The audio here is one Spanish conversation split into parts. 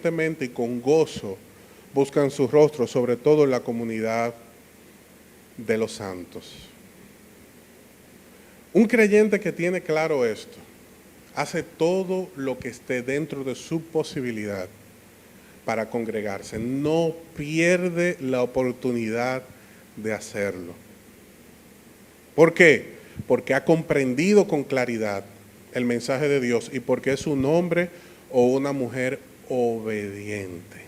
diligentemente y con gozo buscan su rostro, sobre todo en la comunidad de los santos. Un creyente que tiene claro esto, hace todo lo que esté dentro de su posibilidad para congregarse. No pierde la oportunidad de hacerlo. ¿Por qué? Porque ha comprendido con claridad el mensaje de Dios y porque es un hombre o una mujer obediente.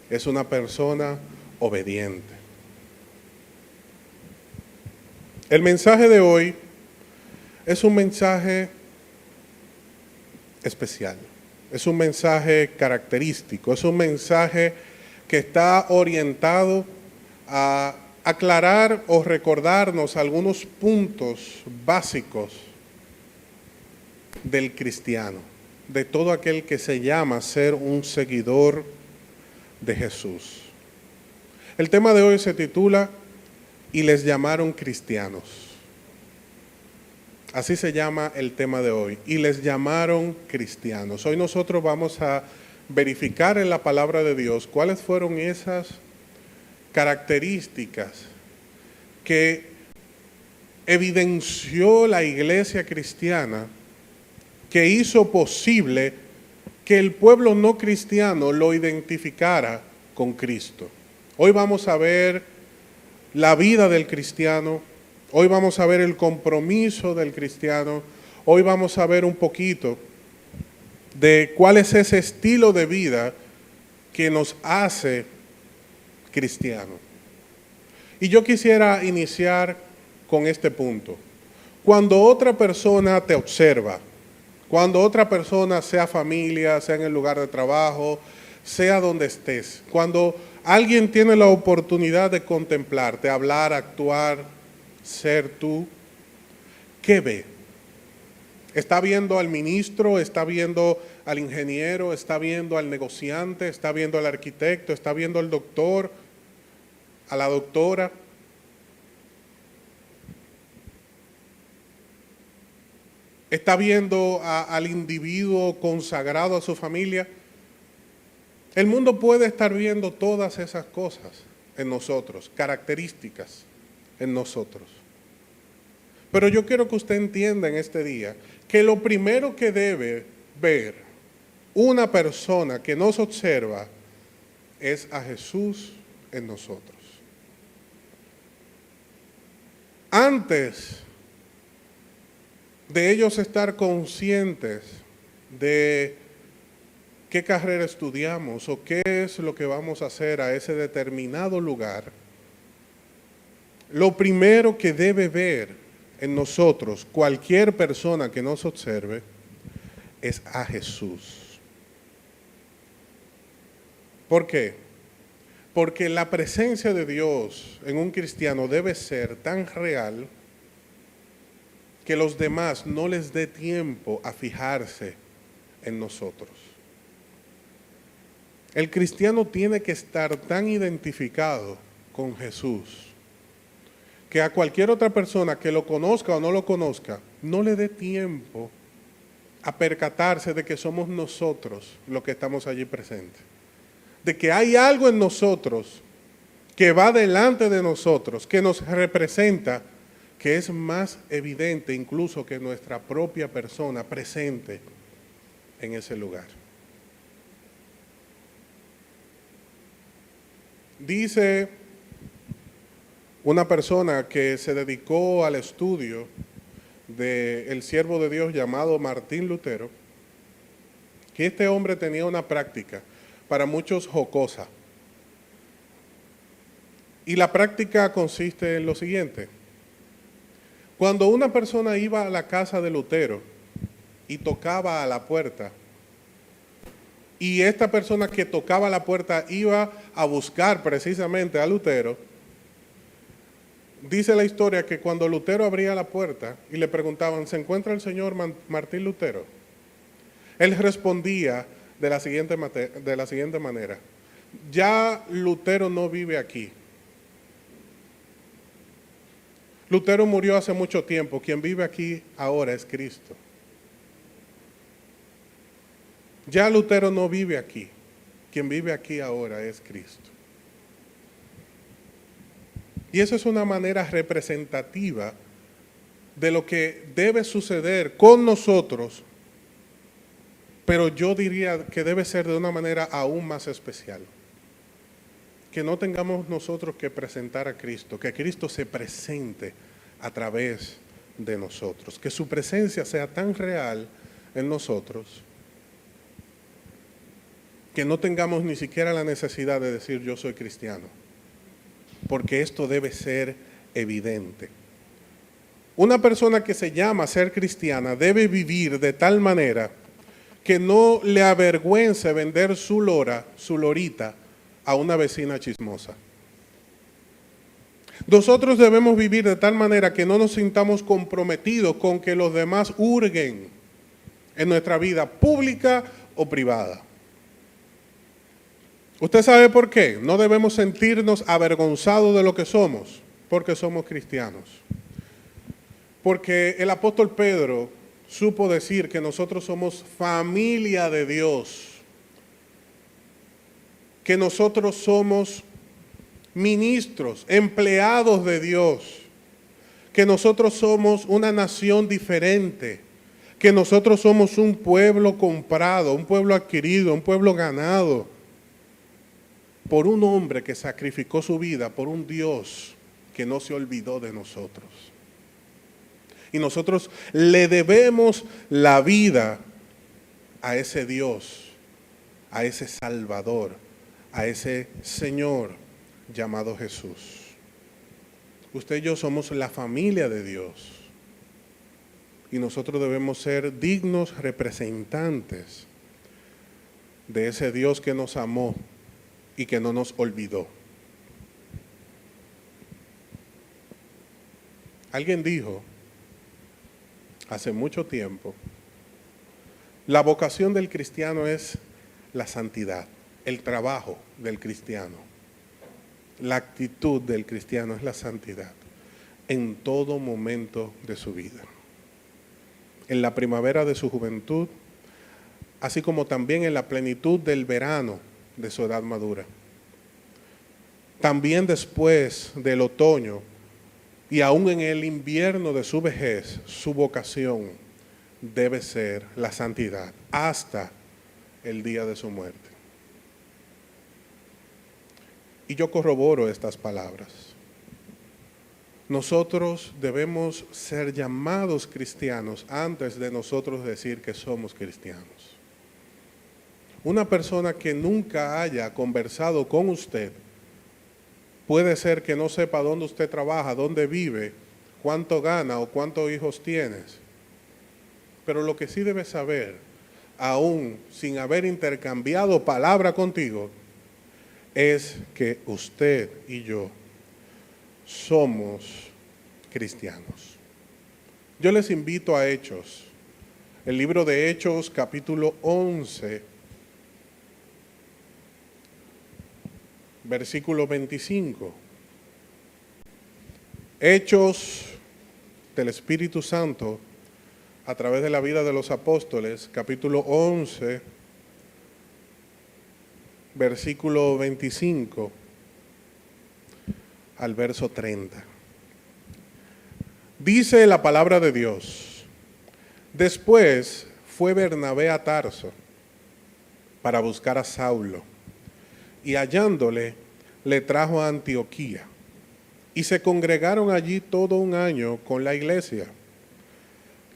Es una persona obediente. El mensaje de hoy es un mensaje especial, es un mensaje característico, es un mensaje que está orientado a aclarar o recordarnos algunos puntos básicos del cristiano, de todo aquel que se llama ser un seguidor de Jesús. El tema de hoy se titula "Y les llamaron cristianos". Así se llama el tema de hoy, "Y les llamaron cristianos". Hoy nosotros vamos a verificar en la palabra de Dios cuáles fueron esas características que evidenció la iglesia cristiana, que hizo posible que el pueblo no cristiano lo identificara con Cristo. Hoy vamos a ver la vida del cristiano, hoy vamos a ver el compromiso del cristiano, hoy vamos a ver un poquito de cuál es ese estilo de vida que nos hace cristiano. Y yo quisiera iniciar con este punto. Cuando otra persona te observa, cuando otra persona, sea familia, sea en el lugar de trabajo, sea donde estés, cuando alguien tiene la oportunidad de contemplarte, hablar, actuar, ser tú, ¿qué ve? ¿Está viendo al ministro? ¿Está viendo al ingeniero? ¿Está viendo al negociante? ¿Está viendo al arquitecto? ¿Está viendo al doctor? ¿A la doctora? ¿Está viendo al individuo consagrado a su familia? El mundo puede estar viendo todas esas cosas en nosotros, características en nosotros. Pero yo quiero que usted entienda en este día que lo primero que debe ver una persona que nos observa es a Jesús en nosotros. Antes de ellos estar conscientes de qué carrera estudiamos o qué es lo que vamos a hacer a ese determinado lugar, lo primero que debe ver en nosotros cualquier persona que nos observe es a Jesús. ¿Por qué? Porque la presencia de Dios en un cristiano debe ser tan real que los demás no les dé tiempo a fijarse en nosotros. El cristiano tiene que estar tan identificado con Jesús que a cualquier otra persona que lo conozca o no lo conozca, no le dé tiempo a percatarse de que somos nosotros los que estamos allí presentes. De que hay algo en nosotros que va delante de nosotros, que nos representa, que es más evidente incluso que nuestra propia persona presente en ese lugar. Dice una persona que se dedicó al estudio del siervo de Dios llamado Martín Lutero, que este hombre tenía una práctica para muchos jocosa. Y la práctica consiste en lo siguiente. Cuando una persona iba a la casa de Lutero y tocaba a la puerta, y esta persona que tocaba la puerta iba a buscar precisamente a Lutero, dice la historia que cuando Lutero abría la puerta y le preguntaban, ¿se encuentra el señor Martín Lutero? Él respondía de la siguiente manera, ya Lutero no vive aquí. Lutero murió hace mucho tiempo, quien vive aquí ahora es Cristo. Ya Lutero no vive aquí. Quien vive aquí ahora es Cristo. Y eso es una manera representativa de lo que debe suceder con nosotros, pero yo diría que debe ser de una manera aún más especial. Que no tengamos nosotros que presentar a Cristo, que Cristo se presente a través de nosotros, que su presencia sea tan real en nosotros que no tengamos ni siquiera la necesidad de decir yo soy cristiano, porque esto debe ser evidente. Una persona que se llama ser cristiana debe vivir de tal manera que no le avergüence vender su lora, su lorita, a una vecina chismosa. Nosotros debemos vivir de tal manera que no nos sintamos comprometidos con que los demás hurguen en nuestra vida pública o privada. ¿Usted sabe por qué? No debemos sentirnos avergonzados de lo que somos, porque somos cristianos. Porque el apóstol Pedro supo decir que nosotros somos familia de Dios, que nosotros somos ministros, empleados de Dios, que nosotros somos una nación diferente, que nosotros somos un pueblo comprado, un pueblo adquirido, un pueblo ganado por un hombre que sacrificó su vida, por un Dios que no se olvidó de nosotros. Y nosotros le debemos la vida a ese Dios, a ese Salvador, a ese Señor llamado Jesús. Usted y yo somos la familia de Dios. Y nosotros debemos ser dignos representantes de ese Dios que nos amó y que no nos olvidó. Alguien dijo hace mucho tiempo, la vocación del cristiano es la santidad, el trabajo del cristiano, la actitud del cristiano es la santidad en todo momento de su vida. En la primavera de su juventud, así como también en la plenitud del verano de su edad madura. También después del otoño y aún en el invierno de su vejez, su vocación debe ser la santidad hasta el día de su muerte. Y yo corroboro estas palabras. Nosotros debemos ser llamados cristianos antes de nosotros decir que somos cristianos. Una persona que nunca haya conversado con usted, puede ser que no sepa dónde usted trabaja, dónde vive, cuánto gana o cuántos hijos tienes. Pero lo que sí debe saber, aún sin haber intercambiado palabra contigo, es que usted y yo somos cristianos. Yo les invito a Hechos, el libro de Hechos, capítulo 11, versículo 25. Hechos del Espíritu Santo a través de la vida de los apóstoles, capítulo 11, versículo 25 al verso 30. Dice la palabra de Dios: después fue Bernabé a Tarso para buscar a Saulo, y hallándole, le trajo a Antioquía. Y se congregaron allí todo un año con la iglesia,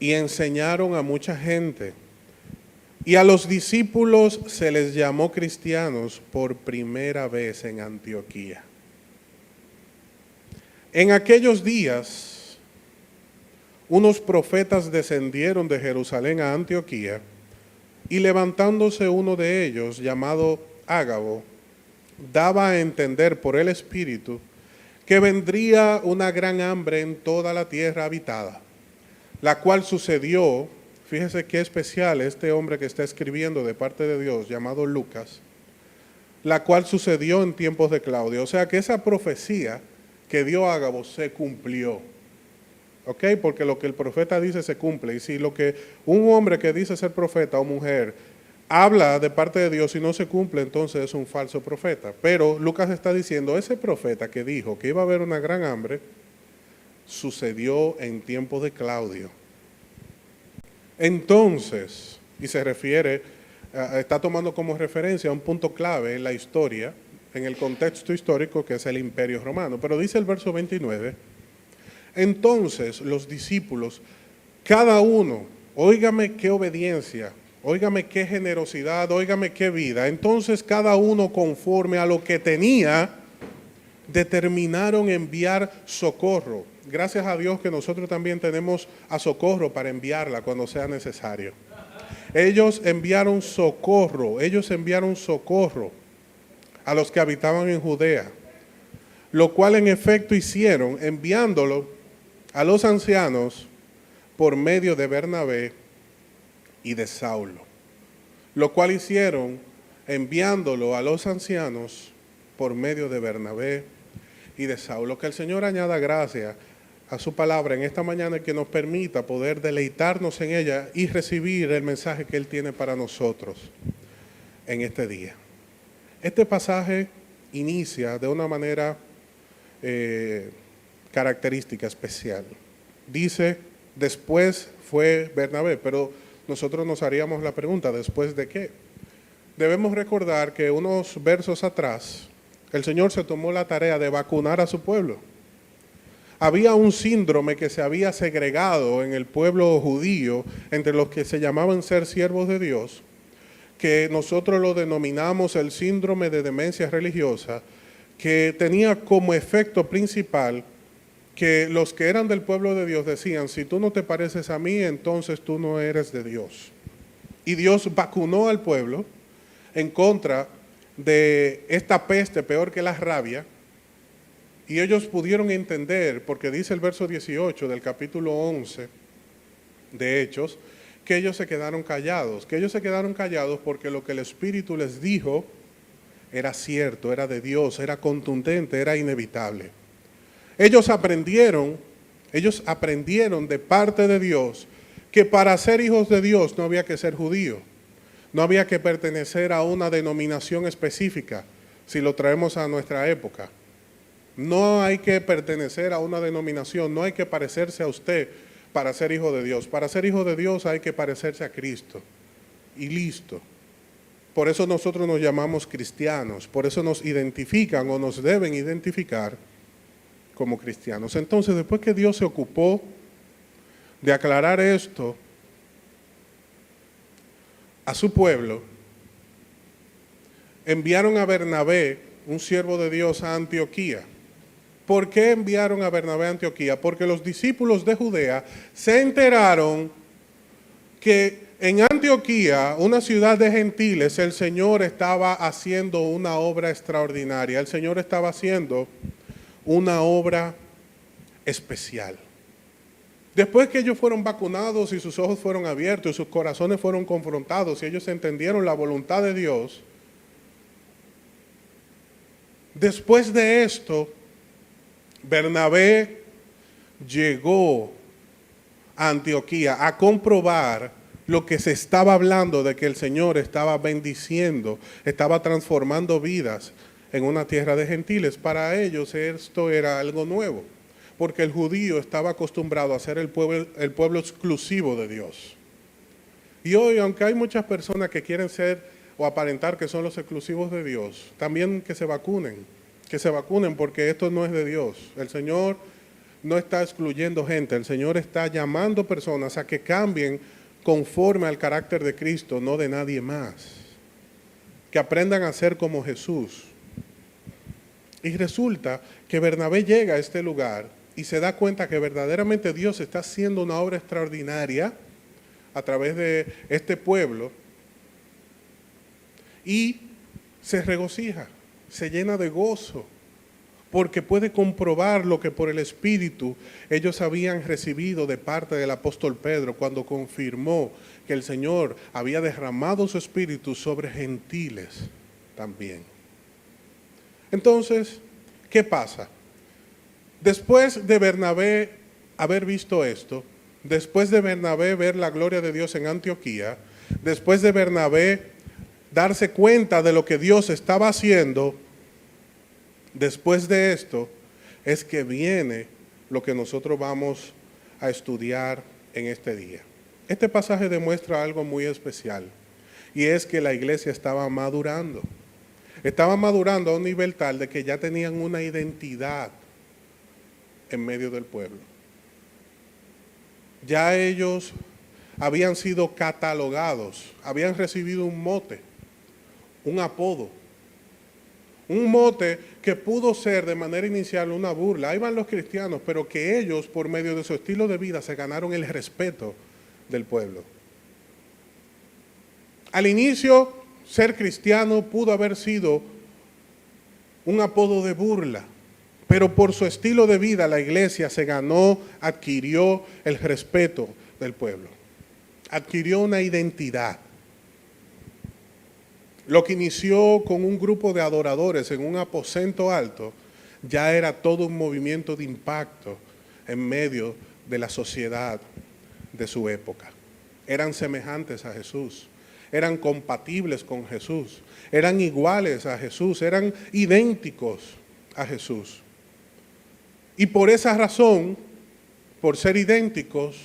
y enseñaron a mucha gente. Y a los discípulos se les llamó cristianos por primera vez en Antioquía. En aquellos días, unos profetas descendieron de Jerusalén a Antioquía, y levantándose uno de ellos, llamado Ágabo, daba a entender por el Espíritu que vendría una gran hambre en toda la tierra habitada, la cual sucedió. Fíjese qué especial este hombre que está escribiendo de parte de Dios, llamado Lucas, la cual sucedió en tiempos de Claudio. O sea que esa profecía que dio Ágabo se cumplió. ¿Ok? Porque lo que el profeta dice se cumple. Y si lo que un hombre que dice ser profeta o mujer habla de parte de Dios y no se cumple, entonces es un falso profeta. Pero Lucas está diciendo, ese profeta que dijo que iba a haber una gran hambre, sucedió en tiempos de Claudio. Entonces, y se refiere, está tomando como referencia un punto clave en la historia, en el contexto histórico que es el Imperio Romano. Pero dice el verso 29, entonces los discípulos, cada uno, óigame qué obediencia, óigame qué generosidad, óigame qué vida. Entonces cada uno conforme a lo que tenía, determinaron enviar socorro. Gracias a Dios que nosotros también tenemos a socorro para enviarla cuando sea necesario. Ellos enviaron socorro a los que habitaban en Judea, lo cual en efecto hicieron enviándolo a los ancianos por medio de Bernabé y de Saulo, lo cual hicieron enviándolo a los ancianos por medio de Bernabé y de Saulo. Que el Señor añada gracia a su palabra en esta mañana y que nos permita poder deleitarnos en ella y recibir el mensaje que Él tiene para nosotros en este día. Este pasaje inicia de una manera característica, especial. Dice, después fue Bernabé, pero nosotros nos haríamos la pregunta, ¿después de qué? Debemos recordar que unos versos atrás, el Señor se tomó la tarea de vacunar a su pueblo. Había un síndrome que se había segregado en el pueblo judío entre los que se llamaban ser siervos de Dios, que nosotros lo denominamos el síndrome de demencia religiosa, que tenía como efecto principal que los que eran del pueblo de Dios decían, si tú no te pareces a mí, entonces tú no eres de Dios. Y Dios vacunó al pueblo en contra de esta peste peor que la rabia, y ellos pudieron entender, porque dice el verso 18 del capítulo 11 de Hechos, que ellos se quedaron callados, porque lo que el Espíritu les dijo era cierto, era de Dios, era contundente, era inevitable. Ellos aprendieron de parte de Dios que para ser hijos de Dios no había que ser judío, no había que pertenecer a una denominación específica, si lo traemos a nuestra época. No hay que pertenecer a una denominación, no hay que parecerse a usted para ser hijo de Dios. Para ser hijo de Dios hay que parecerse a Cristo y listo. Por eso nosotros nos llamamos cristianos, por eso nos identifican o nos deben identificar como cristianos. Entonces, después que Dios se ocupó de aclarar esto a su pueblo, enviaron a Bernabé, un siervo de Dios, a Antioquía. ¿Por qué enviaron a Bernabé a Antioquía? Porque los discípulos de Judea se enteraron que en Antioquía, una ciudad de gentiles, el Señor estaba haciendo una obra extraordinaria. El Señor estaba haciendo una obra especial. Después que ellos fueron vacunados y sus ojos fueron abiertos y sus corazones fueron confrontados y ellos entendieron la voluntad de Dios, después de esto, Bernabé llegó a Antioquía a comprobar lo que se estaba hablando de que el Señor estaba bendiciendo, estaba transformando vidas en una tierra de gentiles. Para ellos esto era algo nuevo, porque el judío estaba acostumbrado a ser el pueblo exclusivo de Dios. Y hoy, aunque hay muchas personas que quieren ser o aparentar que son los exclusivos de Dios, también que se vacunen porque esto no es de Dios. El Señor no está excluyendo gente, el Señor está llamando personas a que cambien conforme al carácter de Cristo, no de nadie más. Que aprendan a ser como Jesús. Y resulta que Bernabé llega a este lugar y se da cuenta que verdaderamente Dios está haciendo una obra extraordinaria a través de este pueblo y se regocija, se llena de gozo, porque puede comprobar lo que por el Espíritu ellos habían recibido de parte del apóstol Pedro cuando confirmó que el Señor había derramado su Espíritu sobre gentiles también. Entonces, ¿qué pasa? Después de Bernabé haber visto esto, después de Bernabé ver la gloria de Dios en Antioquía, después de Bernabé darse cuenta de lo que Dios estaba haciendo, después de esto, es que viene lo que nosotros vamos a estudiar en este día. Este pasaje demuestra algo muy especial, y es que la iglesia estaba madurando. Estaba madurando a un nivel tal de que ya tenían una identidad en medio del pueblo. Ya ellos habían sido catalogados, habían recibido un mote, un apodo. Un mote que pudo ser de manera inicial una burla. Ahí van los cristianos, pero que ellos, por medio de su estilo de vida, se ganaron el respeto del pueblo. Al inicio, ser cristiano pudo haber sido un apodo de burla, pero por su estilo de vida la iglesia se ganó, adquirió el respeto del pueblo, adquirió una identidad. Lo que inició con un grupo de adoradores en un aposento alto, ya era todo un movimiento de impacto en medio de la sociedad de su época. Eran semejantes a Jesús, eran compatibles con Jesús, eran iguales a Jesús, eran idénticos a Jesús. Y por esa razón, por ser idénticos,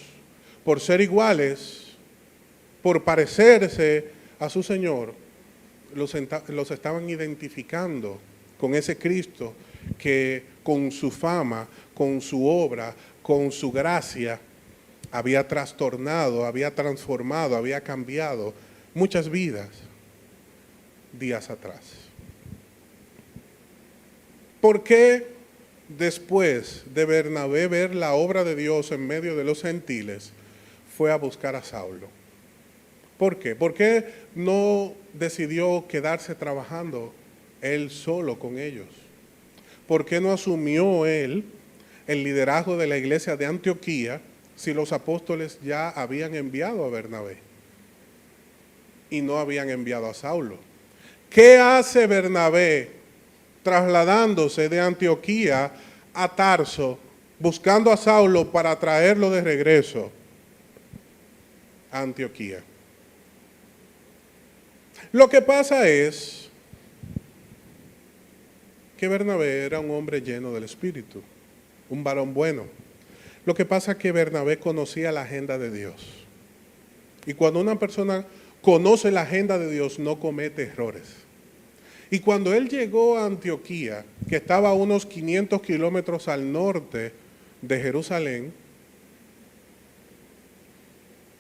por ser iguales, por parecerse a su Señor, los estaban identificando con ese Cristo que con su fama, con su obra, con su gracia, había trastornado, había transformado, había cambiado muchas vidas días atrás. ¿Por qué después de Bernabé ver la obra de Dios en medio de los gentiles, fue a buscar a Saulo? ¿Por qué? ¿Por qué no decidió quedarse trabajando él solo con ellos? ¿Por qué no asumió él el liderazgo de la iglesia de Antioquía si los apóstoles ya habían enviado a Bernabé y no habían enviado a Saulo? ¿Qué hace Bernabé trasladándose de Antioquía a Tarso, buscando a Saulo para traerlo de regreso a Antioquía? Lo que pasa es que Bernabé era un hombre lleno del Espíritu, un varón bueno. Lo que pasa es que Bernabé conocía la agenda de Dios. Y cuando una persona conoce la agenda de Dios, no comete errores. Y cuando él llegó a Antioquía, que estaba a unos 500 kilómetros al norte de Jerusalén,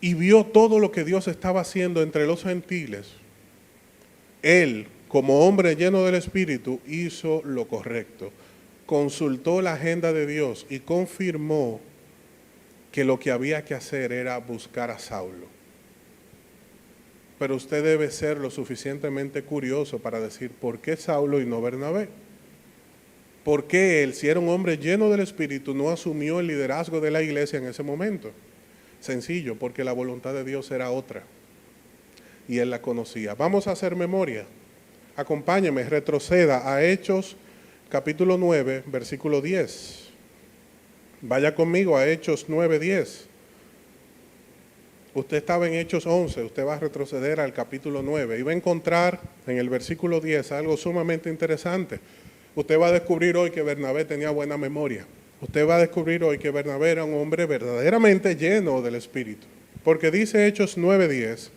y vio todo lo que Dios estaba haciendo entre los gentiles, él, como hombre lleno del Espíritu, hizo lo correcto. Consultó la agenda de Dios y confirmó que lo que había que hacer era buscar a Saulo. Pero usted debe ser lo suficientemente curioso para decir, ¿por qué Saulo y no Bernabé? ¿Por qué él, si era un hombre lleno del Espíritu, no asumió el liderazgo de la iglesia en ese momento? Sencillo, porque la voluntad de Dios era otra. Y él la conocía. Vamos a hacer memoria. Acompáñeme, retroceda a Hechos capítulo 9, versículo 10. Vaya conmigo a Hechos 9, 10. Usted estaba en Hechos 11, usted va a retroceder al capítulo 9 y va a encontrar en el versículo 10 algo sumamente interesante. Usted va a descubrir hoy que Bernabé tenía buena memoria. Usted va a descubrir hoy que Bernabé era un hombre verdaderamente lleno del Espíritu. Porque dice Hechos 9, 10.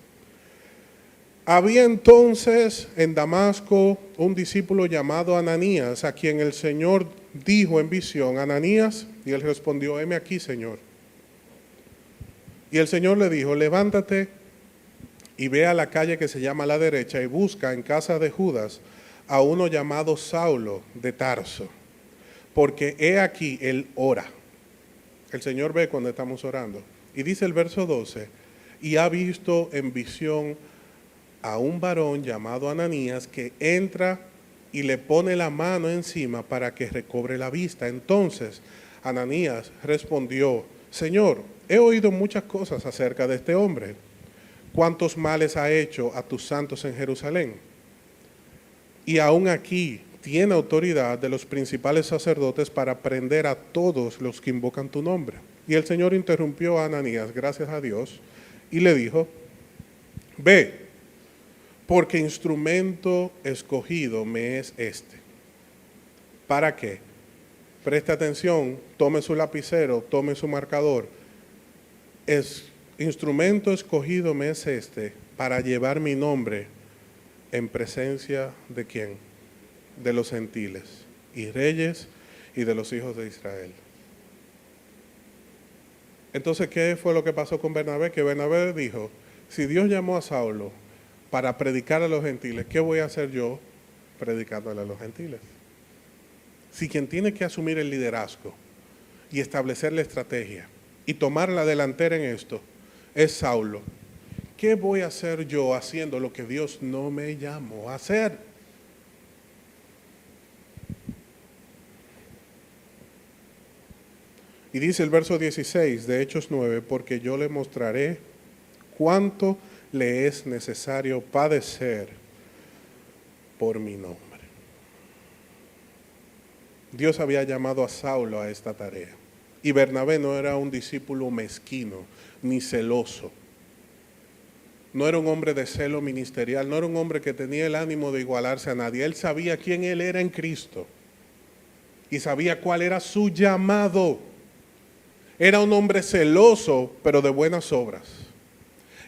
Había entonces en Damasco un discípulo llamado Ananías, a quien el Señor dijo en visión, Ananías, y él respondió, heme aquí, Señor. Y el Señor le dijo, levántate y ve a la calle que se llama a la derecha y busca en casa de Judas a uno llamado Saulo de Tarso, porque he aquí él ora. El Señor ve cuando estamos orando. Y dice el verso 12, y ha visto en visión a un varón llamado Ananías que entra y le pone la mano encima para que recobre la vista. Entonces Ananías respondió, Señor, he oído muchas cosas acerca de este hombre. ¿Cuántos males ha hecho a tus santos en Jerusalén? Y aún aquí tiene autoridad de los principales sacerdotes para prender a todos los que invocan tu nombre. Y el Señor interrumpió a Ananías, gracias a Dios, y le dijo, ve, porque instrumento escogido me es este. ¿Para qué? Preste atención, tome su lapicero, tome su marcador. Instrumento escogido me es este para llevar mi nombre en presencia de ¿quién? De los gentiles y reyes y de los hijos de Israel. Entonces, ¿qué fue lo que pasó con Bernabé? Que Bernabé dijo, si Dios llamó a Saulo para predicar a los gentiles, ¿qué voy a hacer yo predicándole a los gentiles? Si quien tiene que asumir el liderazgo y establecer la estrategia y tomar la delantera en esto es Saulo, ¿qué voy a hacer yo haciendo lo que Dios no me llamó a hacer? Y dice el verso 16 de Hechos 9, porque yo le mostraré cuánto le es necesario padecer por mi nombre. Dios había llamado a Saulo a esta tarea. Y Bernabé no era un discípulo mezquino ni celoso. No era un hombre de celo ministerial, no era un hombre que tenía el ánimo de igualarse a nadie. Él sabía quién él era en Cristo y sabía cuál era su llamado. Era un hombre celoso, pero de buenas obras.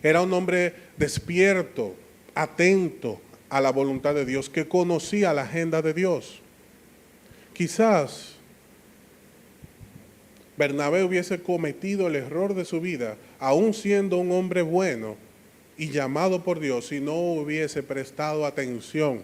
Era un hombre despierto, atento a la voluntad de Dios, que conocía la agenda de Dios. Quizás Bernabé hubiese cometido el error de su vida, aún siendo un hombre bueno y llamado por Dios, si no hubiese prestado atención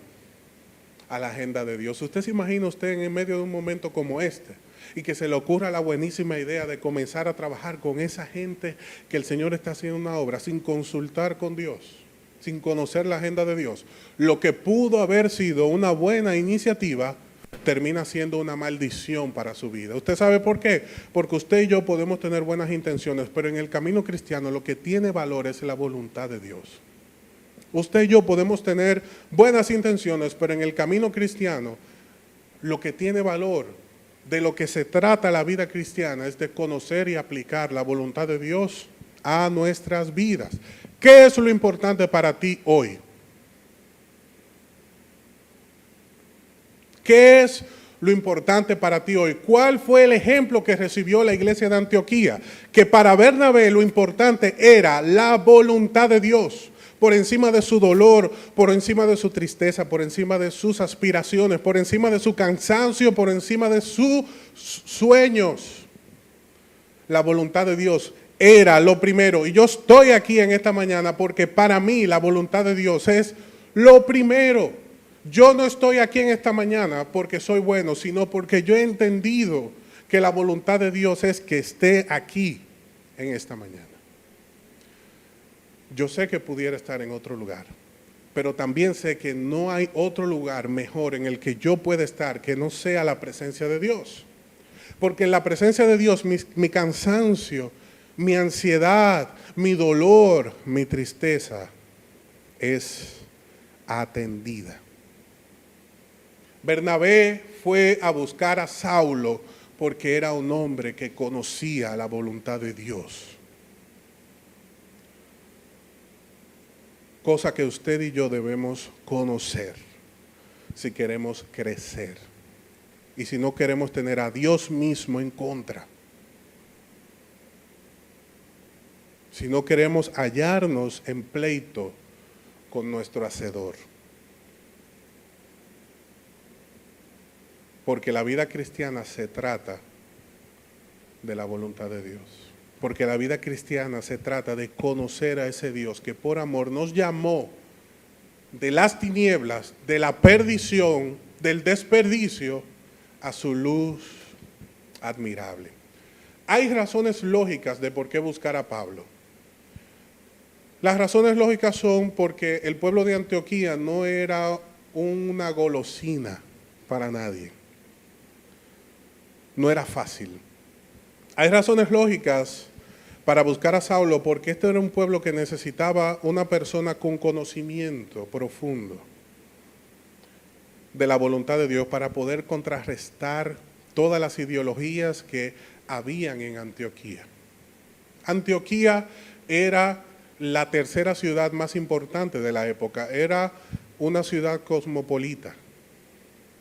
a la agenda de Dios. ¿Usted se imagina usted en medio de un momento como este y que se le ocurra la buenísima idea de comenzar a trabajar con esa gente que el Señor está haciendo una obra sin consultar con Dios, sin conocer la agenda de Dios? Lo que pudo haber sido una buena iniciativa termina siendo una maldición para su vida. ¿Usted sabe por qué? Porque usted y yo podemos tener buenas intenciones, pero en el camino cristiano lo que tiene valor es la voluntad de Dios. Usted y yo podemos tener buenas intenciones, pero en el camino cristiano lo que tiene valor, de lo que se trata la vida cristiana, es de conocer y aplicar la voluntad de Dios a nuestras vidas. ¿Qué es lo importante para ti hoy? ¿Qué es lo importante para ti hoy? ¿Cuál fue el ejemplo que recibió la iglesia de Antioquía? Que para Bernabé lo importante era la voluntad de Dios, por encima de su dolor, por encima de su tristeza, por encima de sus aspiraciones, por encima de su cansancio, por encima de sus sueños. La voluntad de Dios era lo primero. Y yo estoy aquí en esta mañana porque para mí la voluntad de Dios es lo primero. Yo no estoy aquí en esta mañana porque soy bueno, sino porque yo he entendido que la voluntad de Dios es que esté aquí en esta mañana. Yo sé que pudiera estar en otro lugar, pero también sé que no hay otro lugar mejor en el que yo pueda estar que no sea la presencia de Dios. Porque en la presencia de Dios mi cansancio, mi ansiedad, mi dolor, mi tristeza es atendida. Bernabé fue a buscar a Saulo porque era un hombre que conocía la voluntad de Dios. Cosa que usted y yo debemos conocer si queremos crecer y si no queremos tener a Dios mismo en contra. Si no queremos hallarnos en pleito con nuestro Hacedor. Porque la vida cristiana se trata de la voluntad de Dios. Porque la vida cristiana se trata de conocer a ese Dios que por amor nos llamó de las tinieblas, de la perdición, del desperdicio, a su luz admirable. Hay razones lógicas de por qué buscar a Pablo. Las razones lógicas son porque el pueblo de Antioquía no era una golosina para nadie. No era fácil. Hay razones lógicas para buscar a Saulo porque este era un pueblo que necesitaba una persona con conocimiento profundo de la voluntad de Dios para poder contrarrestar todas las ideologías que habían en Antioquía. Antioquía era la tercera ciudad más importante de la época. Era una ciudad cosmopolita.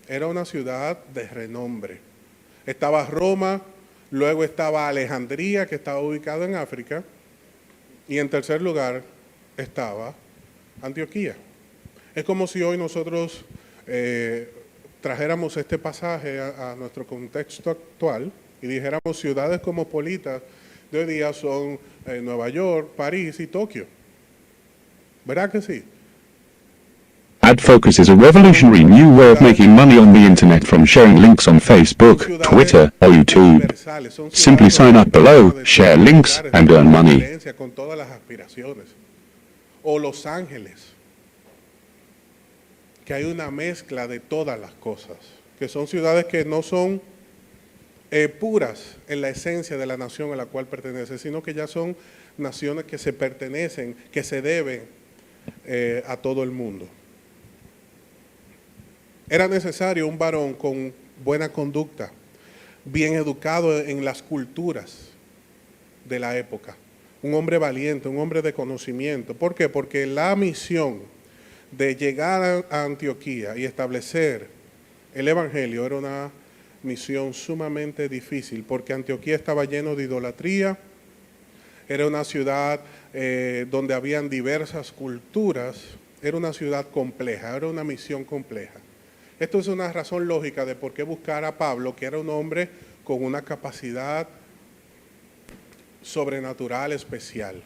Era una ciudad de renombre. Estaba Roma, luego estaba Alejandría, que estaba ubicado en África, y en tercer lugar estaba Antioquía. Es como si hoy nosotros trajéramos este pasaje a nuestro contexto actual y dijéramos ciudades cosmopolitas de hoy día son Nueva York, París y Tokio. ¿Verdad que sí? AdFocus is a revolutionary new way of making money on the internet from sharing links on Facebook, Twitter, or YouTube. Simply sign up below, share links, and earn money. Con todas las aspiraciones. O Los Ángeles, que hay una mezcla de todas las cosas, que son ciudades que no son puras en la esencia de la nación a la cual pertenece, sino que ya son naciones que se pertenecen, que se deben a todo el mundo. Era necesario un varón con buena conducta, bien educado en las culturas de la época, un hombre valiente, un hombre de conocimiento. ¿Por qué? Porque la misión de llegar a Antioquía y establecer el evangelio era una misión sumamente difícil, porque Antioquía estaba lleno de idolatría, era una ciudad donde habían diversas culturas, era una ciudad compleja, era una misión compleja. Esto es una razón lógica de por qué buscar a Pablo, que era un hombre con una capacidad sobrenatural especial,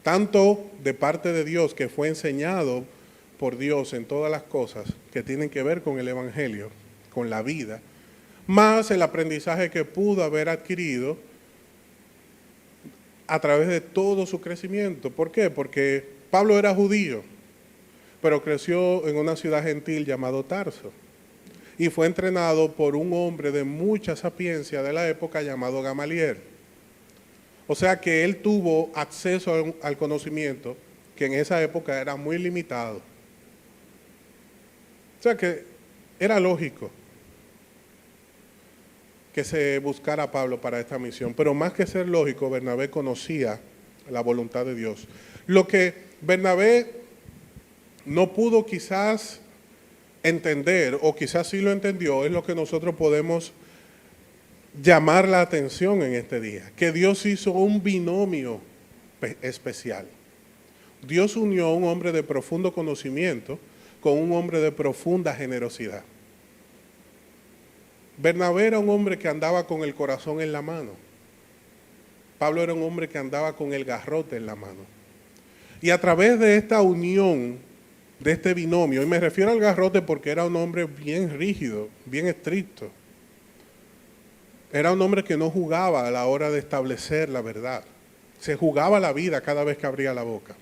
tanto de parte de Dios, que fue enseñado por Dios en todas las cosas que tienen que ver con el evangelio, con la vida, más el aprendizaje que pudo haber adquirido a través de todo su crecimiento. ¿Por qué? Porque Pablo era judío, pero creció en una ciudad gentil llamado Tarso y fue entrenado por un hombre de mucha sapiencia de la época llamado Gamaliel. O sea que él tuvo acceso al conocimiento que en esa época era muy limitado. O sea que era lógico que se buscara a Pablo para esta misión, pero más que ser lógico, Bernabé conocía la voluntad de Dios. Lo que Bernabé no pudo quizás entender, o quizás sí lo entendió, es lo que nosotros podemos llamar la atención en este día, que Dios hizo un binomio especial. Dios unió a un hombre de profundo conocimiento con un hombre de profunda generosidad. Bernabé era un hombre que andaba con el corazón en la mano. Pablo era un hombre que andaba con el garrote en la mano. Y a través de esta unión, de este binomio, y me refiero al garrote porque era un hombre bien rígido, bien estricto. Era un hombre que no jugaba a la hora de establecer la verdad. Se jugaba la vida cada vez que abría la boca.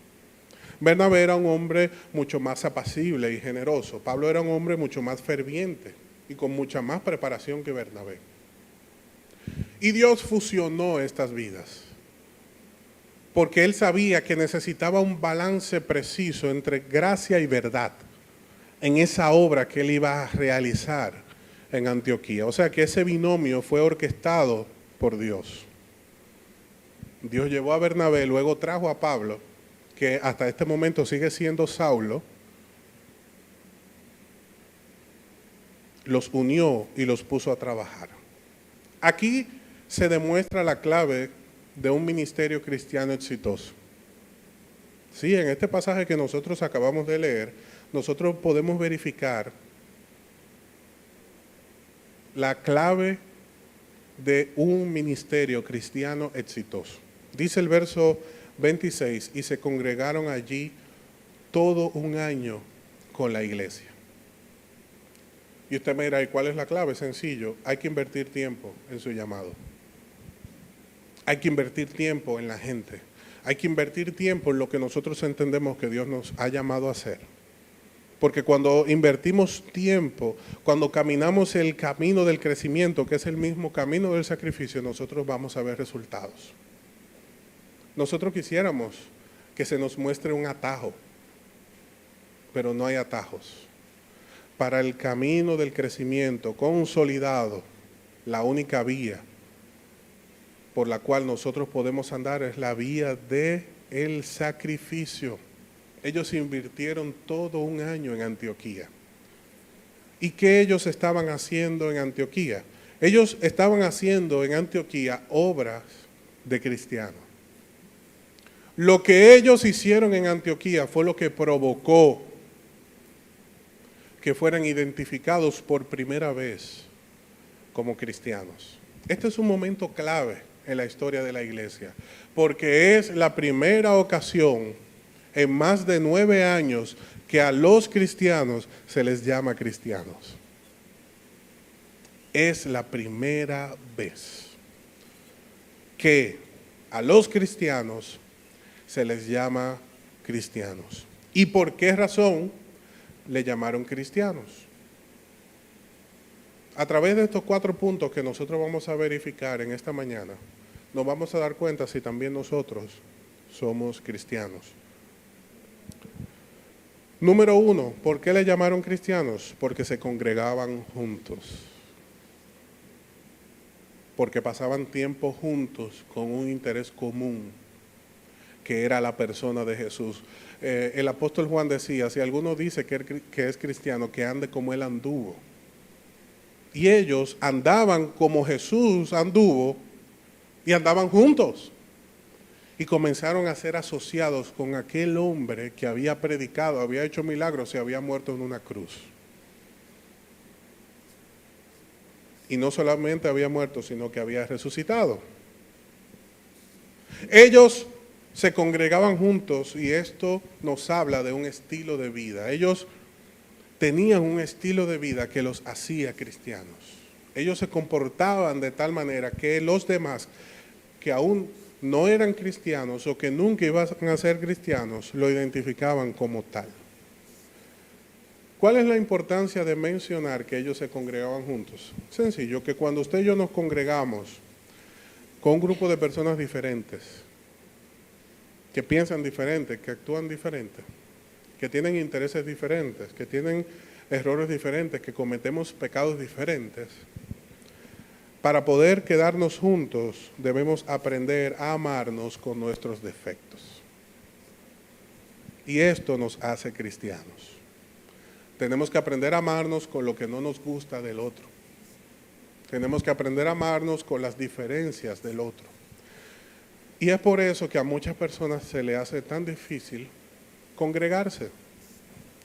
Bernabé era un hombre mucho más apacible y generoso. Pablo era un hombre mucho más ferviente y con mucha más preparación que Bernabé. Y Dios fusionó estas vidas, porque Él sabía que necesitaba un balance preciso entre gracia y verdad en esa obra que Él iba a realizar en Antioquía. O sea que ese binomio fue orquestado por Dios. Dios llevó a Bernabé, luego trajo a Pablo, que hasta este momento sigue siendo Saulo, los unió y los puso a trabajar. Aquí se demuestra la clave de un ministerio cristiano exitoso. Sí, en este pasaje que nosotros acabamos de leer, nosotros podemos verificar la clave de un ministerio cristiano exitoso. Dice el verso 26, y se congregaron allí todo un año con la iglesia. Y usted me dirá, ¿y cuál es la clave? Sencillo, hay que invertir tiempo en su llamado. Hay que invertir tiempo en la gente. Hay que invertir tiempo en lo que nosotros entendemos que Dios nos ha llamado a hacer. Porque cuando invertimos tiempo, cuando caminamos el camino del crecimiento, que es el mismo camino del sacrificio, nosotros vamos a ver resultados. Nosotros quisiéramos que se nos muestre un atajo, pero no hay atajos. Para el camino del crecimiento consolidado, la única vía por la cual nosotros podemos andar es la vía de el sacrificio. Ellos invirtieron todo un año en Antioquía. ¿Y qué ellos estaban haciendo en Antioquía? Ellos estaban haciendo en Antioquía obras de cristianos. Lo que ellos hicieron en Antioquía fue lo que provocó que fueran identificados por primera vez como cristianos. Este es un momento clave en la historia de la iglesia, porque es la primera ocasión en más de 9 años que a los cristianos se les llama cristianos. Es la primera vez que a los cristianos se les llama cristianos. ¿Y por qué razón le llamaron cristianos? A través de estos 4 puntos que nosotros vamos a verificar en esta mañana, nos vamos a dar cuenta si también nosotros somos cristianos. Número 1, ¿por qué le llamaron cristianos? Porque se congregaban juntos. Porque pasaban tiempo juntos con un interés común, que era la persona de Jesús. El apóstol Juan decía, si alguno dice que es cristiano, que ande como él anduvo. Y ellos andaban como Jesús anduvo y andaban juntos. Y comenzaron a ser asociados con aquel hombre que había predicado, había hecho milagros y había muerto en una cruz. Y no solamente había muerto, sino que había resucitado. Ellos se congregaban juntos y esto nos habla de un estilo de vida. Ellos tenían un estilo de vida que los hacía cristianos. Ellos se comportaban de tal manera que los demás, que aún no eran cristianos o que nunca iban a ser cristianos, lo identificaban como tal. ¿Cuál es la importancia de mencionar que ellos se congregaban juntos? Sencillo, que cuando usted y yo nos congregamos con un grupo de personas diferentes, que piensan diferente, que actúan diferente, que tienen intereses diferentes, que tienen errores diferentes, que cometemos pecados diferentes, para poder quedarnos juntos debemos aprender a amarnos con nuestros defectos. Y esto nos hace cristianos. Tenemos que aprender a amarnos con lo que no nos gusta del otro. Tenemos que aprender a amarnos con las diferencias del otro. Y es por eso que a muchas personas se les hace tan difícil congregarse.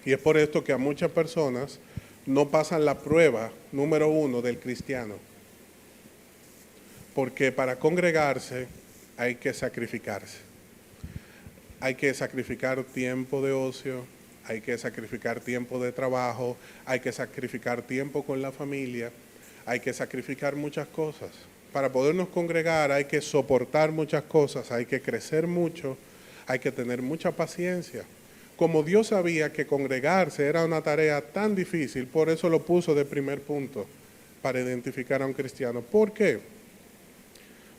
Y es por esto que a muchas personas no pasan la prueba número 1 del cristiano. Porque para congregarse hay que sacrificarse. Hay que sacrificar tiempo de ocio, hay que sacrificar tiempo de trabajo, hay que sacrificar tiempo con la familia, hay que sacrificar muchas cosas. Para podernos congregar hay que soportar muchas cosas, hay que crecer mucho, hay que tener mucha paciencia. Como Dios sabía que congregarse era una tarea tan difícil, por eso lo puso de primer punto, para identificar a un cristiano. ¿Por qué?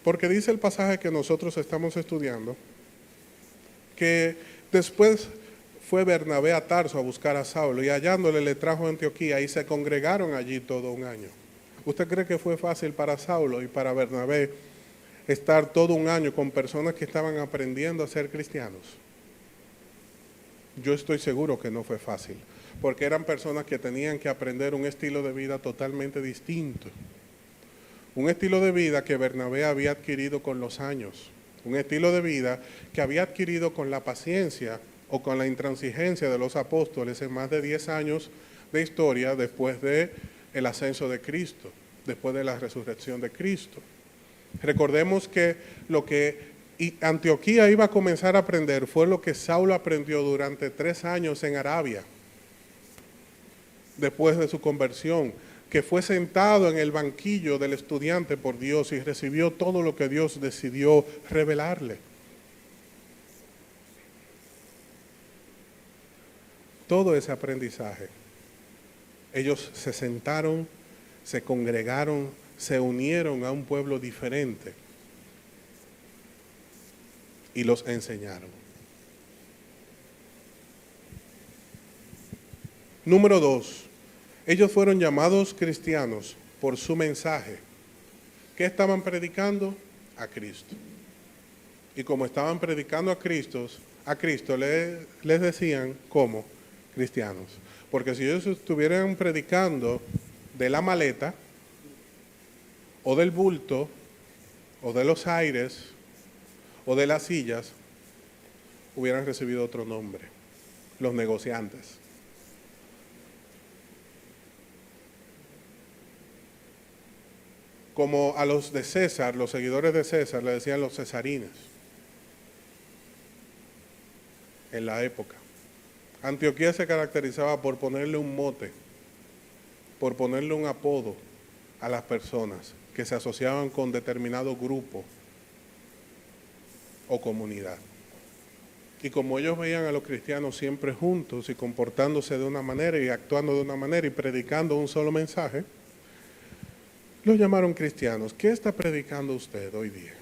Porque dice el pasaje que nosotros estamos estudiando, que después fue Bernabé a Tarso a buscar a Saulo y hallándole le trajo a Antioquía y se congregaron allí todo un año. ¿Usted cree que fue fácil para Saulo y para Bernabé estar todo un año con personas que estaban aprendiendo a ser cristianos? Yo estoy seguro que no fue fácil, porque eran personas que tenían que aprender un estilo de vida totalmente distinto. Un estilo de vida que Bernabé había adquirido con los años. Un estilo de vida que había adquirido con la paciencia o con la intransigencia de los apóstoles en más de 10 años de historia después del ascenso de Cristo, después de la resurrección de Cristo. Recordemos que lo que Antioquía iba a comenzar a aprender fue lo que Saulo aprendió durante 3 años en Arabia, después de su conversión, que fue sentado en el banquillo del estudiante por Dios y recibió todo lo que Dios decidió revelarle. Todo ese aprendizaje. Ellos se sentaron, se congregaron, se unieron a un pueblo diferente y los enseñaron. Número 2. Ellos fueron llamados cristianos por su mensaje. ¿Qué estaban predicando? A Cristo. Y como estaban predicando a Cristo les decían como cristianos. Porque si ellos estuvieran predicando de la maleta, o del bulto, o de los aires, o de las sillas, hubieran recibido otro nombre, los negociantes. Como a los de César, los seguidores de César, le decían los cesarines en la época. Antioquía se caracterizaba por ponerle un mote, por ponerle un apodo a las personas que se asociaban con determinado grupo o comunidad. Y como ellos veían a los cristianos siempre juntos y comportándose de una manera y actuando de una manera y predicando un solo mensaje, los llamaron cristianos. ¿Qué está predicando usted hoy día?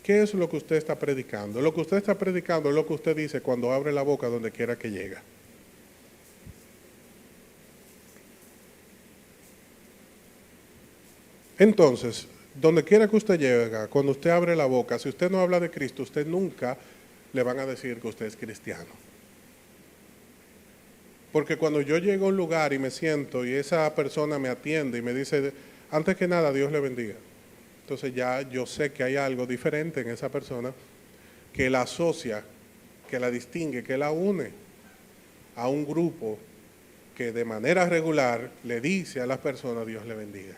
¿Qué es lo que usted está predicando? Lo que usted está predicando es lo que usted dice cuando abre la boca donde quiera que llega. Entonces, donde quiera que usted llegue, cuando usted abre la boca, si usted no habla de Cristo, usted nunca le van a decir que usted es cristiano. Porque cuando yo llego a un lugar y me siento y esa persona me atiende y me dice, antes que nada, Dios le bendiga. Entonces ya yo sé que hay algo diferente en esa persona que la asocia, que la distingue, que la une a un grupo que de manera regular le dice a las personas, Dios le bendiga.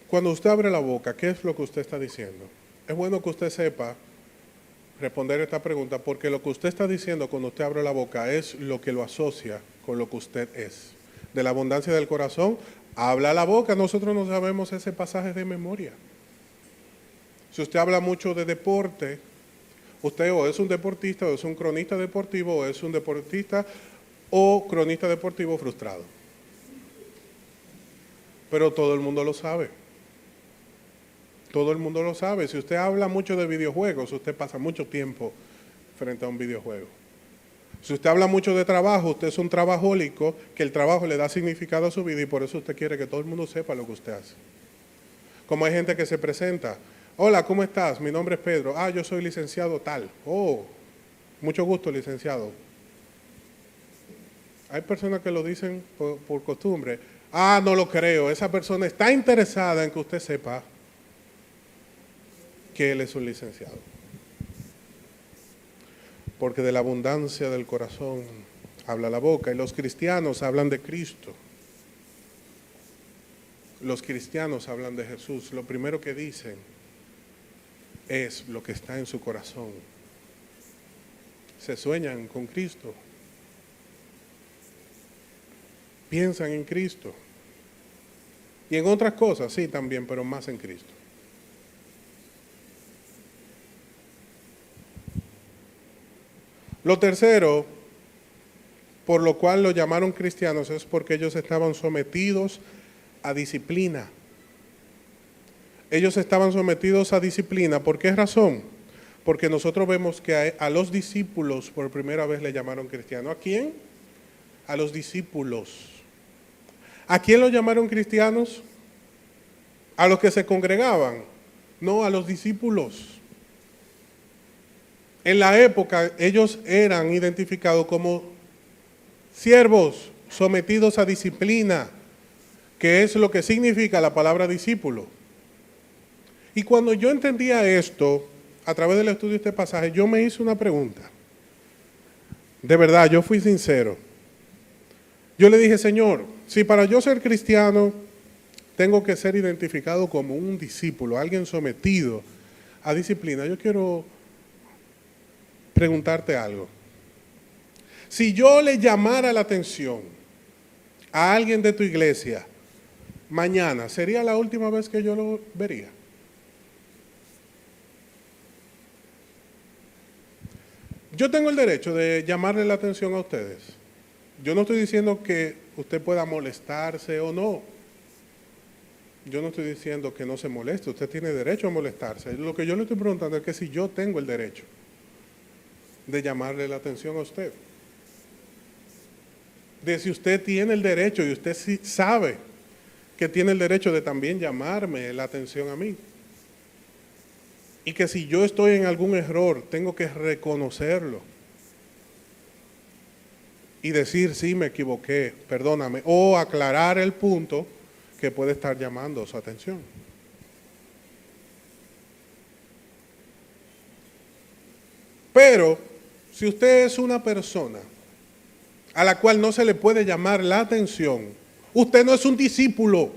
Cuando usted abre la boca, ¿qué es lo que usted está diciendo? Es bueno que usted sepa responder esta pregunta porque lo que usted está diciendo cuando usted abre la boca es lo que lo asocia con lo que usted es. De la abundancia del corazón, habla la boca. Nosotros no sabemos ese pasaje de memoria. Si usted habla mucho de deporte, usted o es un deportista o es un cronista deportivo o es un deportista o cronista deportivo frustrado. Pero todo el mundo lo sabe. Todo el mundo lo sabe. Si usted habla mucho de videojuegos, usted pasa mucho tiempo frente a un videojuego. Si usted habla mucho de trabajo, usted es un trabajólico, que el trabajo le da significado a su vida y por eso usted quiere que todo el mundo sepa lo que usted hace. Como hay gente que se presenta, hola, ¿cómo estás? Mi nombre es Pedro. Ah, yo soy licenciado tal. Oh, mucho gusto, licenciado. Hay personas que lo dicen por costumbre. Ah, no lo creo. Esa persona está interesada en que usted sepa que él es un licenciado. Porque de la abundancia del corazón habla la boca y los cristianos hablan de Cristo. Los cristianos hablan de Jesús. Lo primero que dicen es lo que está en su corazón. Se sueñan con Cristo. Piensan en Cristo. Y en otras cosas, sí, también, pero más en Cristo. Lo tercero, por lo cual lo llamaron cristianos, es porque ellos estaban sometidos a disciplina. Ellos estaban sometidos a disciplina. ¿Por qué razón? Porque nosotros vemos que a los discípulos por primera vez le llamaron cristianos. ¿A quién? A los discípulos. ¿A quién los llamaron cristianos? ¿A los que se congregaban? No, a los discípulos. En la época ellos eran identificados como siervos sometidos a disciplina, que es lo que significa la palabra discípulo. Y cuando yo entendía esto, a través del estudio de este pasaje, yo me hice una pregunta. De verdad, yo fui sincero. Yo le dije, Señor, si para yo ser cristiano tengo que ser identificado como un discípulo, alguien sometido a disciplina, yo quiero preguntarte algo. Si yo le llamara la atención a alguien de tu iglesia mañana, ¿sería la última vez que yo lo vería? Yo tengo el derecho de llamarle la atención a ustedes. Yo no estoy diciendo que usted pueda molestarse o no. Yo no estoy diciendo que no se moleste. Usted tiene derecho a molestarse. Lo que yo le estoy preguntando es que si yo tengo el derecho de llamarle la atención a usted. De si usted tiene el derecho y usted sí sabe que tiene el derecho de también llamarme la atención a mí. Y que si yo estoy en algún error, tengo que reconocerlo. Y decir, sí, me equivoqué, perdóname. O aclarar el punto que puede estar llamando su atención. Pero, si usted es una persona a la cual no se le puede llamar la atención, usted no es un discípulo.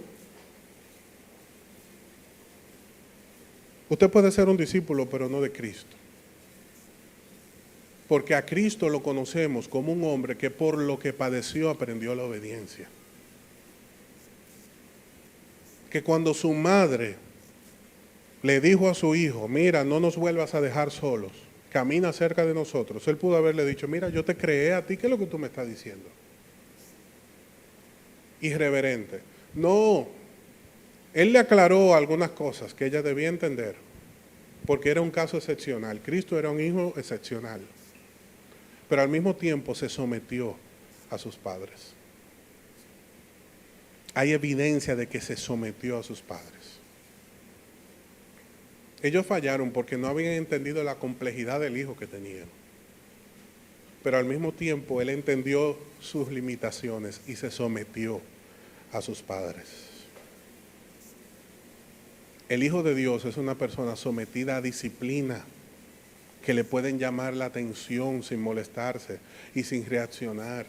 Usted puede ser un discípulo, pero no de Cristo. Porque a Cristo lo conocemos como un hombre que por lo que padeció aprendió la obediencia. Que cuando su madre le dijo a su hijo, mira, no nos vuelvas a dejar solos, camina cerca de nosotros, él pudo haberle dicho, mira, yo te creé a ti, ¿qué es lo que tú me estás diciendo? Irreverente. No, él le aclaró algunas cosas que ella debía entender, porque era un caso excepcional. Cristo era un hijo excepcional, pero al mismo tiempo se sometió a sus padres. Hay evidencia de que se sometió a sus padres. Ellos fallaron porque no habían entendido la complejidad del hijo que tenían. Pero al mismo tiempo él entendió sus limitaciones y se sometió a sus padres. El Hijo de Dios es una persona sometida a disciplina, que le pueden llamar la atención sin molestarse y sin reaccionar.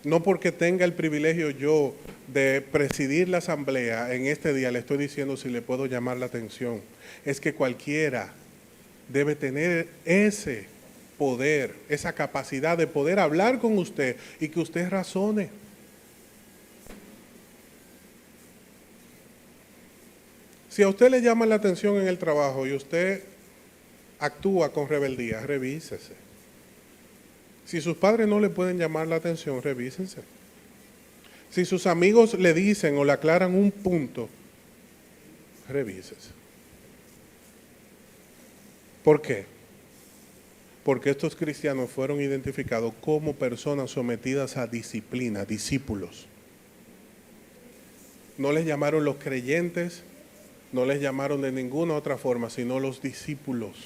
No porque tenga el privilegio yo de presidir la asamblea, en este día le estoy diciendo si le puedo llamar la atención. Es que cualquiera debe tener ese poder, esa capacidad de poder hablar con usted y que usted razone. Si a usted le llama la atención en el trabajo y usted actúa con rebeldía, revísese. Si sus padres no le pueden llamar la atención, revísense. Si sus amigos le dicen o le aclaran un punto, revísese. ¿Por qué? Porque estos cristianos fueron identificados como personas sometidas a disciplina, discípulos. No les llamaron los creyentes, no les llamaron de ninguna otra forma, sino los discípulos.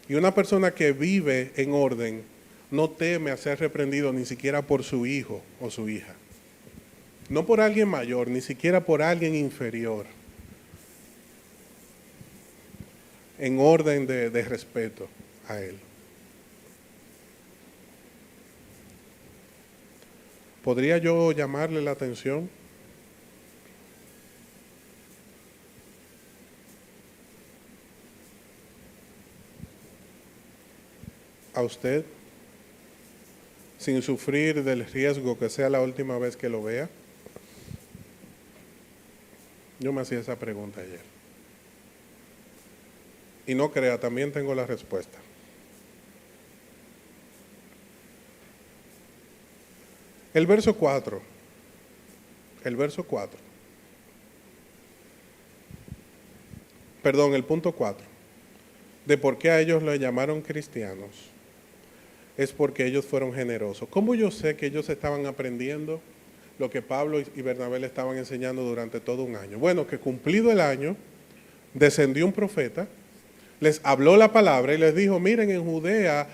Y una persona que vive en orden no teme a ser reprendido ni siquiera por su hijo o su hija. No por alguien mayor, ni siquiera por alguien inferior. En orden de respeto a él. ¿Podría yo llamarle la atención? A usted, sin sufrir del riesgo que sea la última vez que lo vea. Yo me hacía esa pregunta ayer. Y no crea, también tengo la respuesta. El verso 4. Perdón, el punto 4. De por qué a ellos le llamaron cristianos. Es porque ellos fueron generosos. ¿Cómo yo sé que ellos estaban aprendiendo lo que Pablo y Bernabé le estaban enseñando durante todo un año? Bueno, que cumplido el año, descendió un profeta, les habló la palabra y les dijo, miren, en Judea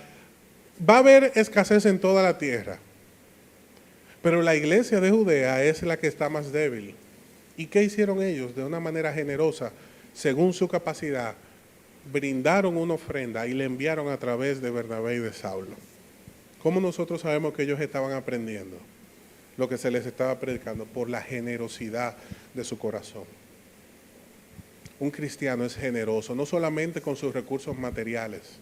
va a haber escasez en toda la tierra, pero la iglesia de Judea es la que está más débil. ¿Y qué hicieron ellos? De una manera generosa, según su capacidad, brindaron una ofrenda y le enviaron a través de Bernabé y de Saulo. ¿Cómo nosotros sabemos que ellos estaban aprendiendo lo que se les estaba predicando? Por la generosidad de su corazón. Un cristiano es generoso, no solamente con sus recursos materiales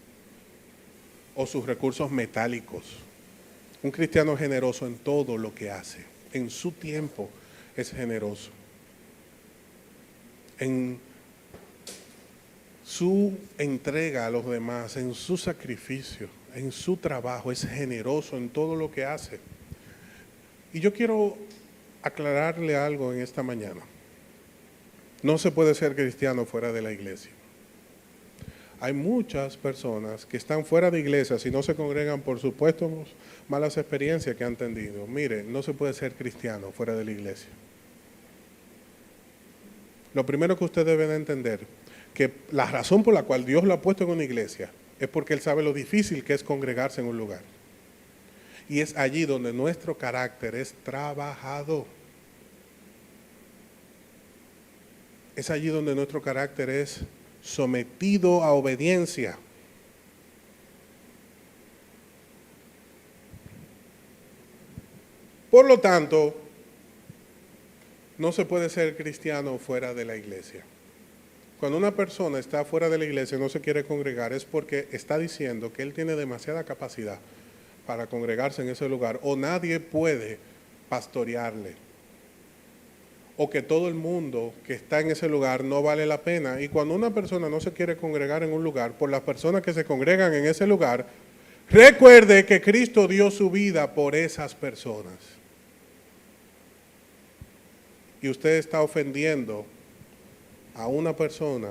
o sus recursos metálicos. Un cristiano es generoso en todo lo que hace. En su tiempo es generoso. En su entrega a los demás, en su sacrificio, en su trabajo, es generoso en todo lo que hace. Y yo quiero aclararle algo en esta mañana. No se puede ser cristiano fuera de la iglesia. Hay muchas personas que están fuera de iglesias y no se congregan por supuestas malas experiencias que han tenido. Mire, no se puede ser cristiano fuera de la iglesia. Lo primero que usted debe de entender, que la razón por la cual Dios lo ha puesto en una iglesia es porque Él sabe lo difícil que es congregarse en un lugar. Y es allí donde nuestro carácter es trabajado. Es allí donde nuestro carácter es sometido a obediencia. Por lo tanto, no se puede ser cristiano fuera de la iglesia. Cuando una persona está fuera de la iglesia y no se quiere congregar es porque está diciendo que él tiene demasiada capacidad para congregarse en ese lugar, o nadie puede pastorearle, o que todo el mundo que está en ese lugar no vale la pena. Y cuando una persona no se quiere congregar en un lugar, por las personas que se congregan en ese lugar, recuerde que Cristo dio su vida por esas personas. Y usted está ofendiendo a una persona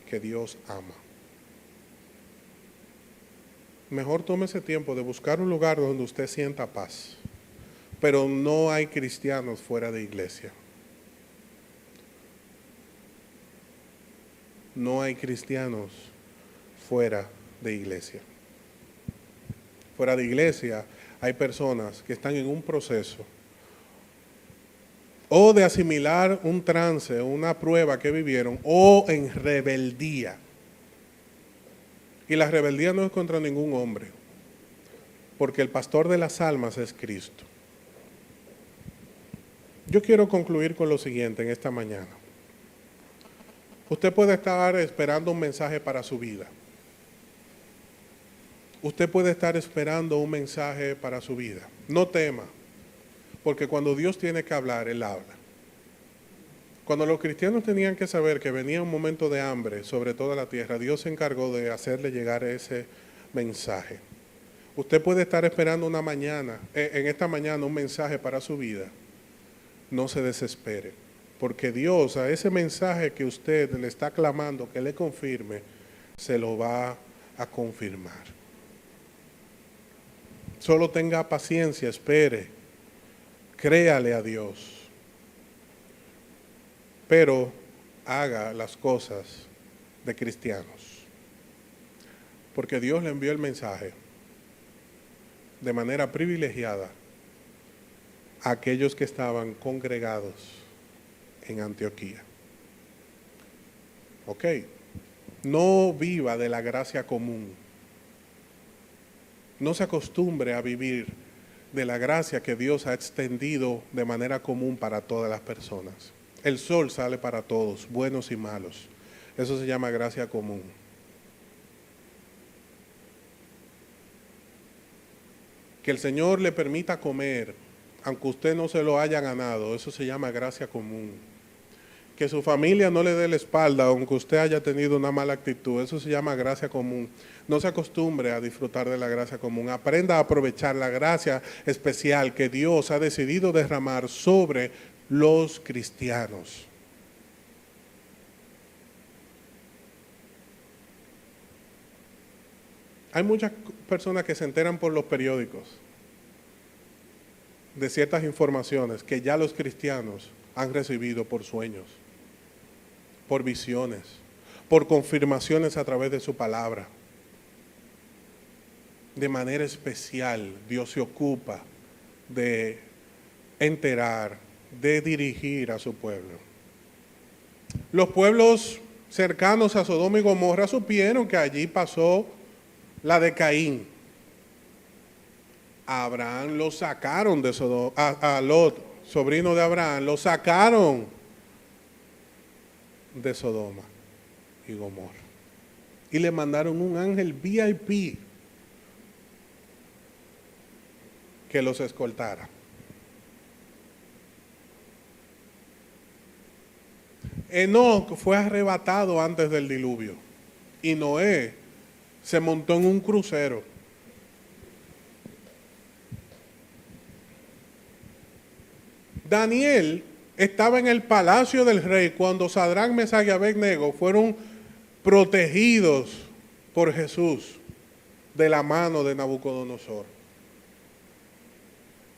que Dios ama. Mejor tome ese tiempo de buscar un lugar donde usted sienta paz. Pero no hay cristianos fuera de iglesia. No hay cristianos fuera de iglesia. Fuera de iglesia hay personas que están en un proceso o de asimilar un trance, una prueba que vivieron, o en rebeldía. Y la rebeldía no es contra ningún hombre, porque el pastor de las almas es Cristo. Yo quiero concluir con lo siguiente en esta mañana. Usted puede estar esperando un mensaje para su vida. Usted puede estar esperando un mensaje para su vida. No tema, porque cuando Dios tiene que hablar, Él habla. Cuando los cristianos tenían que saber que venía un momento de hambre sobre toda la tierra, Dios se encargó de hacerle llegar ese mensaje. Usted puede estar esperando en esta mañana un mensaje para su vida. No se desespere, porque Dios a ese mensaje que usted le está clamando que le confirme, se lo va a confirmar. Solo tenga paciencia, espere, créale a Dios, pero haga las cosas de cristianos, porque Dios le envió el mensaje de manera privilegiada a aquellos que estaban congregados en Antioquía. ¿Ok? No viva de la gracia común. No se acostumbre a vivir de la gracia que Dios ha extendido de manera común para todas las personas. El sol sale para todos, buenos y malos. Eso se llama gracia común. Que el Señor le permita comer, aunque usted no se lo haya ganado, eso se llama gracia común. Que su familia no le dé la espalda, aunque usted haya tenido una mala actitud, eso se llama gracia común. No se acostumbre a disfrutar de la gracia común. Aprenda a aprovechar la gracia especial que Dios ha decidido derramar sobre los cristianos. Hay muchas personas que se enteran por los periódicos de ciertas informaciones que ya los cristianos han recibido por sueños, por visiones, por confirmaciones a través de su palabra. De manera especial, Dios se ocupa de enterar, de dirigir a su pueblo. Los pueblos cercanos a Sodoma y Gomorra supieron que allí pasó la de Caín. A Abraham lo sacaron de Sodoma, a Lot, sobrino de Abraham, lo sacaron de Sodoma y Gomorra. Y le mandaron un ángel VIP que los escoltara. Enoc fue arrebatado antes del diluvio y Noé se montó en un crucero. Daniel estaba en el palacio del rey cuando Sadrach, Mesach y Abednego fueron protegidos por Jesús de la mano de Nabucodonosor.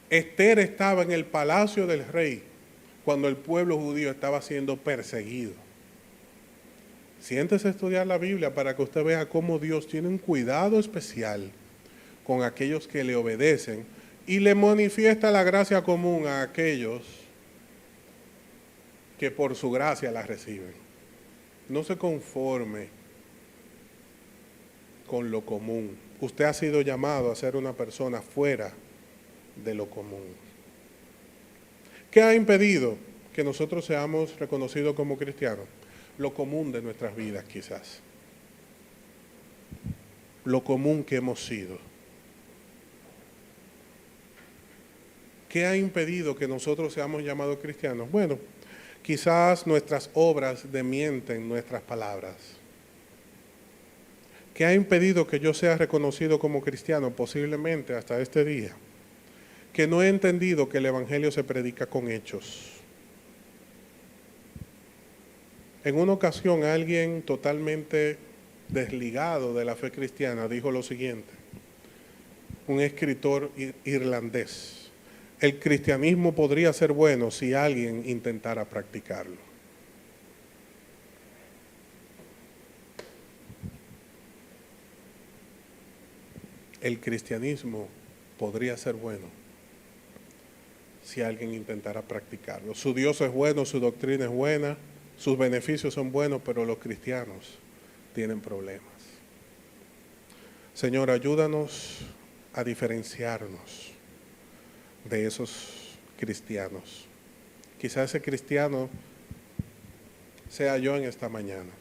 Esther estaba en el palacio del rey cuando el pueblo judío estaba siendo perseguido. Siéntese a estudiar la Biblia para que usted vea cómo Dios tiene un cuidado especial con aquellos que le obedecen y le manifiesta la gracia común a aquellos que por su gracia la reciben. No se conforme con lo común. Usted ha sido llamado a ser una persona fuera de lo común. ¿Qué ha impedido que nosotros seamos reconocidos como cristianos? Lo común de nuestras vidas, quizás. Lo común que hemos sido. ¿Qué ha impedido que nosotros seamos llamados cristianos? Bueno, quizás nuestras obras demienten nuestras palabras. ¿Qué ha impedido que yo sea reconocido como cristiano? Posiblemente hasta este día, que no he entendido que el Evangelio se predica con hechos. En una ocasión alguien totalmente desligado de la fe cristiana dijo lo siguiente, un escritor irlandés: el cristianismo podría ser bueno si alguien intentara practicarlo. El cristianismo podría ser bueno si alguien intentara practicarlo. Su Dios es bueno, su doctrina es buena, sus beneficios son buenos, pero los cristianos tienen problemas. Señor, ayúdanos a diferenciarnos de esos cristianos. Quizás ese cristiano sea yo en esta mañana,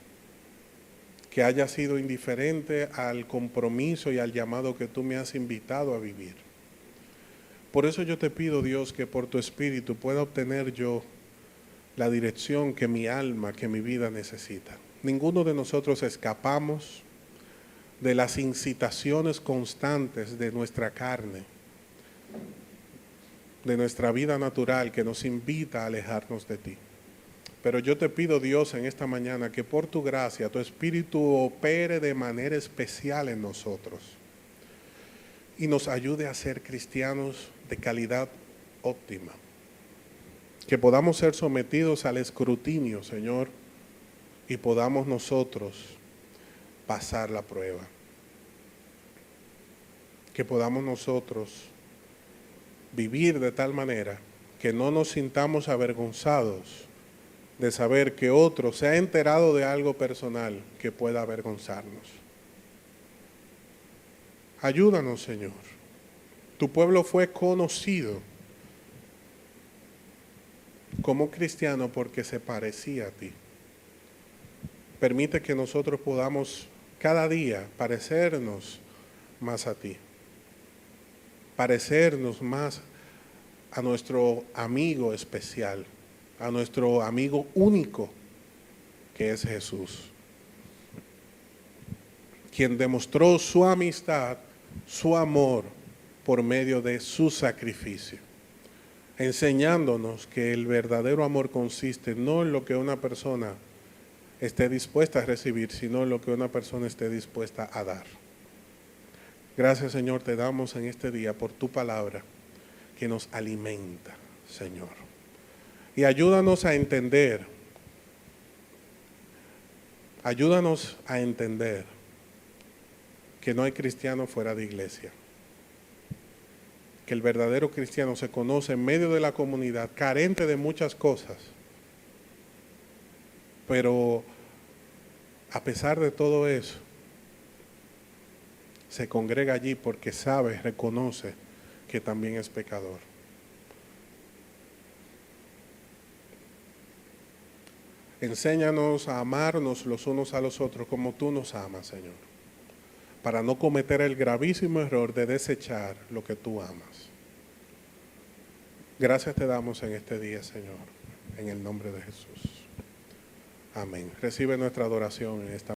que haya sido indiferente al compromiso y al llamado que tú me has invitado a vivir. Por eso yo te pido, Dios, que por tu Espíritu pueda obtener yo la dirección que mi alma, que mi vida necesita. Ninguno de nosotros escapamos de las incitaciones constantes de nuestra carne, de nuestra vida natural que nos invita a alejarnos de ti. Pero yo te pido, Dios, en esta mañana que por tu gracia, tu Espíritu opere de manera especial en nosotros y nos ayude a ser cristianos de calidad óptima. Que podamos ser sometidos al escrutinio, Señor, y podamos nosotros pasar la prueba. Que podamos nosotros vivir de tal manera que no nos sintamos avergonzados de saber que otro se ha enterado de algo personal que pueda avergonzarnos. Ayúdanos, Señor. Tu pueblo fue conocido como cristiano porque se parecía a ti. Permite que nosotros podamos cada día parecernos más a ti, parecernos más a nuestro amigo especial, a nuestro amigo único, que es Jesús, quien demostró su amistad, su amor, por medio de su sacrificio, enseñándonos que el verdadero amor consiste no en lo que una persona esté dispuesta a recibir, sino en lo que una persona esté dispuesta a dar. Gracias, Señor, te damos en este día por tu palabra que nos alimenta, Señor. Y ayúdanos a entender que no hay cristiano fuera de iglesia. Que el verdadero cristiano se conoce en medio de la comunidad, carente de muchas cosas. Pero a pesar de todo eso, se congrega allí porque sabe, reconoce que también es pecador. Enséñanos a amarnos los unos a los otros como tú nos amas, Señor, para no cometer el gravísimo error de desechar lo que tú amas. Gracias te damos en este día, Señor, en el nombre de Jesús. Amén. Recibe nuestra adoración en esta